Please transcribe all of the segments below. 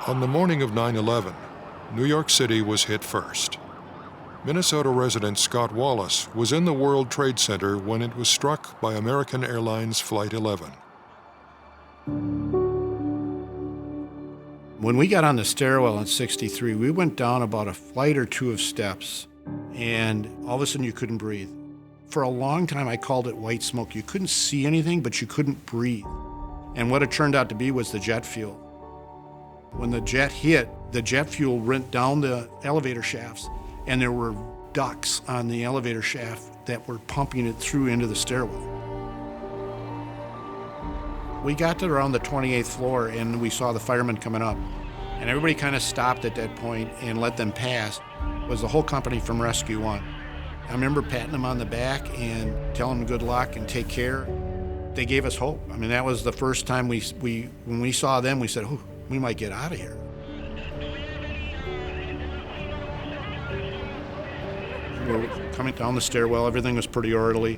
On the morning of 9/11, New York City was hit first. Minnesota resident Scott Wallace was in the World Trade Center when it was struck by American Airlines Flight 11. When we got on the stairwell in 63, we went down about a flight or two of steps, and all of a sudden you couldn't breathe. For a long time, I called it white smoke. You couldn't see anything, but you couldn't breathe. And what it turned out to be was the jet fuel. When the jet hit, the jet fuel went down the elevator shafts, and there were ducts on the elevator shaft that were pumping it through into the stairwell. We got to around the 28th floor, and we saw the firemen coming up. And everybody kind of stopped at that point and let them pass. It was the whole company from Rescue 1. I remember patting them on the back and telling them good luck and take care. They gave us hope. I mean, that was the first time when we saw them, we said, oh, we might get out of here. We were coming down the stairwell, everything was pretty orderly,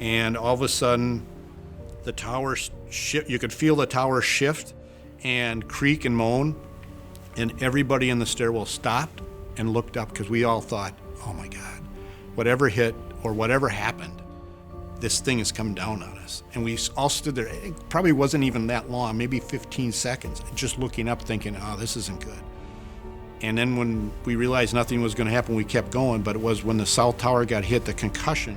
and all of a sudden, the tower you could feel the tower shift and creak and moan, and everybody in the stairwell stopped and looked up because we all thought, oh my God, whatever hit or whatever happened, this thing is coming down on us. And we all stood there. It probably wasn't even that long, maybe 15 seconds, just looking up thinking, oh, this isn't good. And then when we realized nothing was going to happen, we kept going, but it was when the South Tower got hit, the concussion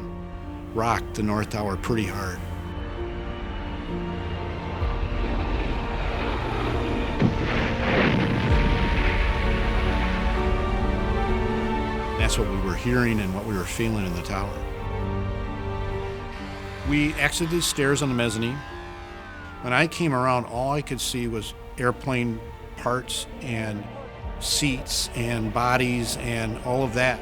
rocked the North Tower pretty hard. That's what we were hearing and what we were feeling in the tower. We exited the stairs on the mezzanine. When I came around, all I could see was airplane parts and seats and bodies and all of that.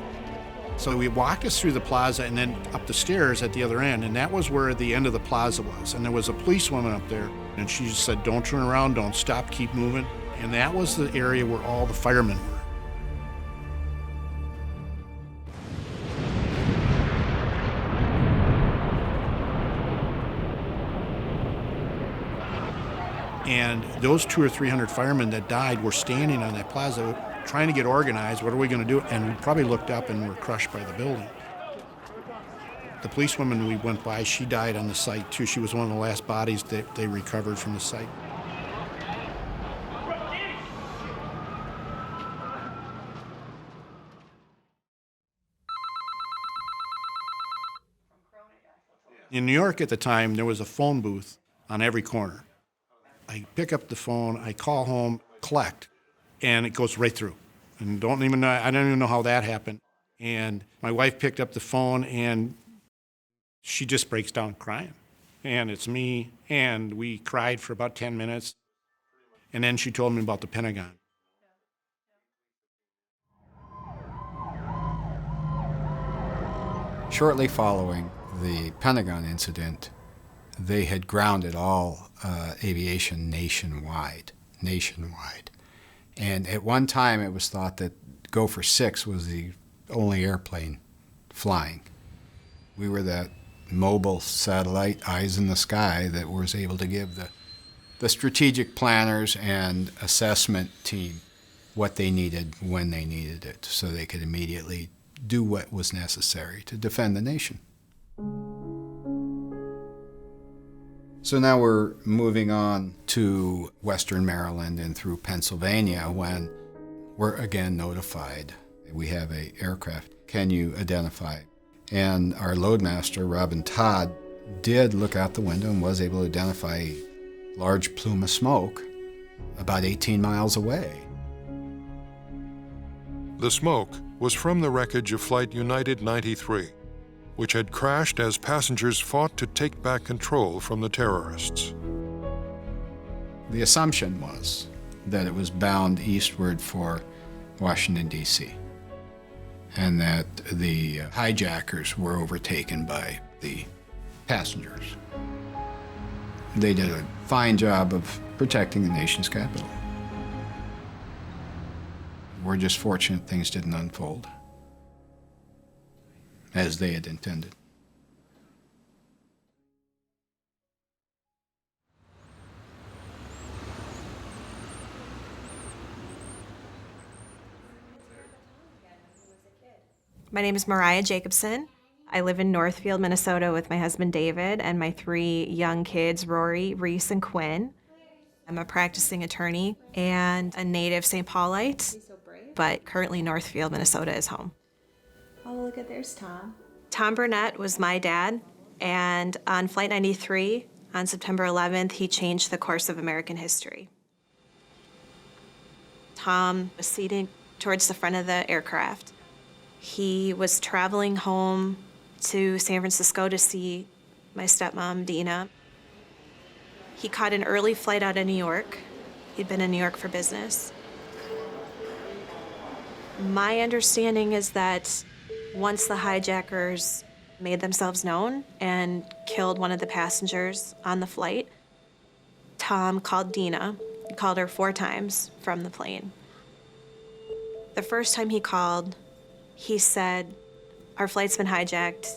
So we walked us through the plaza and then up the stairs at the other end, and that was where the end of the plaza was. And there was a policewoman up there, and she just said, don't turn around, don't stop, keep moving. And that was the area where all the firemen were. And those 200 or 300 firemen that died were standing on that plaza trying to get organized. What are we going to do? And we probably looked up and were crushed by the building. The policewoman we went by, she died on the site too. She was one of the last bodies that they recovered from the site. In New York at the time, there was a phone booth on every corner. I pick up the phone, I call home, collect, and it goes right through. And I don't even know how that happened. And my wife picked up the phone, and she just breaks down crying. And it's me, and we cried for about 10 minutes. And then she told me about the Pentagon. Shortly following the Pentagon incident, they had grounded all aviation nationwide. And at one time it was thought that Gopher 6 was the only airplane flying. We were that mobile satellite, eyes in the sky, that was able to give the strategic planners and assessment team what they needed when they needed it, so they could immediately do what was necessary to defend the nation. So now we're moving on to Western Maryland and through Pennsylvania when we're again notified. We have an aircraft. Can you identify it? And our loadmaster, Robin Todd, did look out the window and was able to identify a large plume of smoke about 18 miles away. The smoke was from the wreckage of Flight United 93, which had crashed as passengers fought to take back control from the terrorists. The assumption was that it was bound eastward for Washington, D.C., and that the hijackers were overtaken by the passengers. They did a fine job of protecting the nation's capital. We're just fortunate things didn't unfold as they had intended. My name is Mariah Jacobsen. I live in Northfield, Minnesota with my husband David and my 3 young kids, Rory, Reese, and Quinn. I'm a practicing attorney and a native St. Paulite, but currently Northfield, Minnesota is home. Oh, look at there's Tom. Tom Burnett was my dad, and on Flight 93, on September 11th, he changed the course of American history. Tom was seated towards the front of the aircraft. He was traveling home to San Francisco to see my stepmom, Dina. He caught an early flight out of New York. He'd been in New York for business. My understanding is that once the hijackers made themselves known and killed one of the passengers on the flight, Tom called Dina. He called her 4 times from the plane. The first time he called, he said, "Our flight's been hijacked.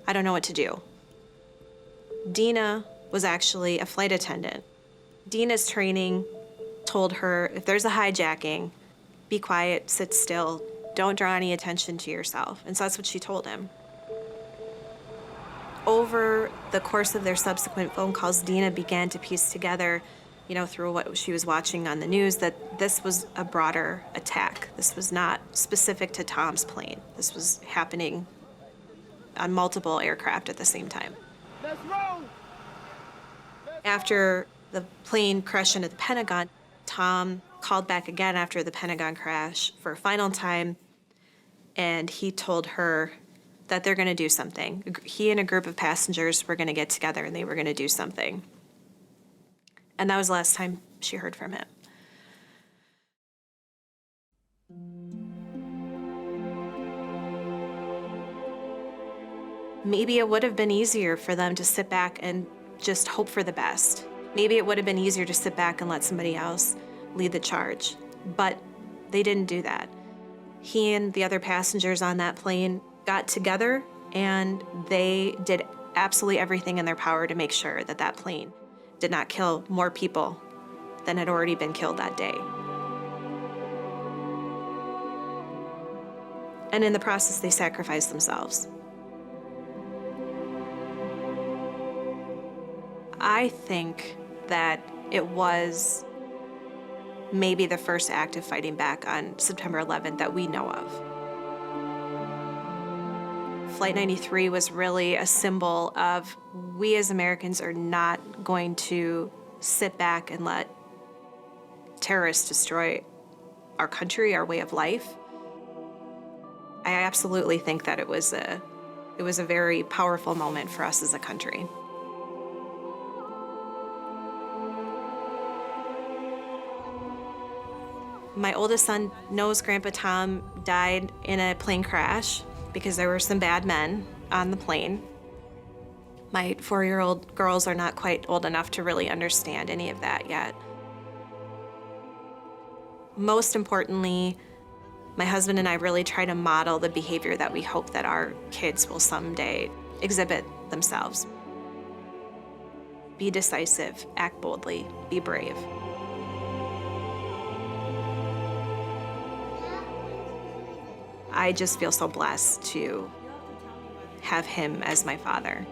I don't know what to do." Dina was actually a flight attendant. Dina's training told her, if there's a hijacking, be quiet, sit still, don't draw any attention to yourself. And so that's what she told him. Over the course of their subsequent phone calls, Dina began to piece together, through what she was watching on the news, that this was a broader attack. This was not specific to Tom's plane. This was happening on multiple aircraft at the same time. Let's roll! After the plane crashed into the Pentagon, Tom called back again after the Pentagon crash for a final time, and he told her that they're going to do something. He and a group of passengers were going to get together and they were going to do something. And that was the last time she heard from him. Maybe it would have been easier for them to sit back and just hope for the best. Maybe it would have been easier to sit back and let somebody else lead the charge. But they didn't do that. He and the other passengers on that plane got together and they did absolutely everything in their power to make sure that that plane did not kill more people than had already been killed that day. And in the process, they sacrificed themselves. I think that it was maybe the first act of fighting back on September 11th that we know of. Flight 93 was really a symbol of we as Americans are not going to sit back and let terrorists destroy our country, our way of life. I absolutely think that it was a very powerful moment for us as a country. My oldest son knows Grandpa Tom died in a plane crash because there were some bad men on the plane. My 4-year-old girls are not quite old enough to really understand any of that yet. Most importantly, my husband and I really try to model the behavior that we hope that our kids will someday exhibit themselves. Be decisive, act boldly, be brave. I just feel so blessed to have him as my father.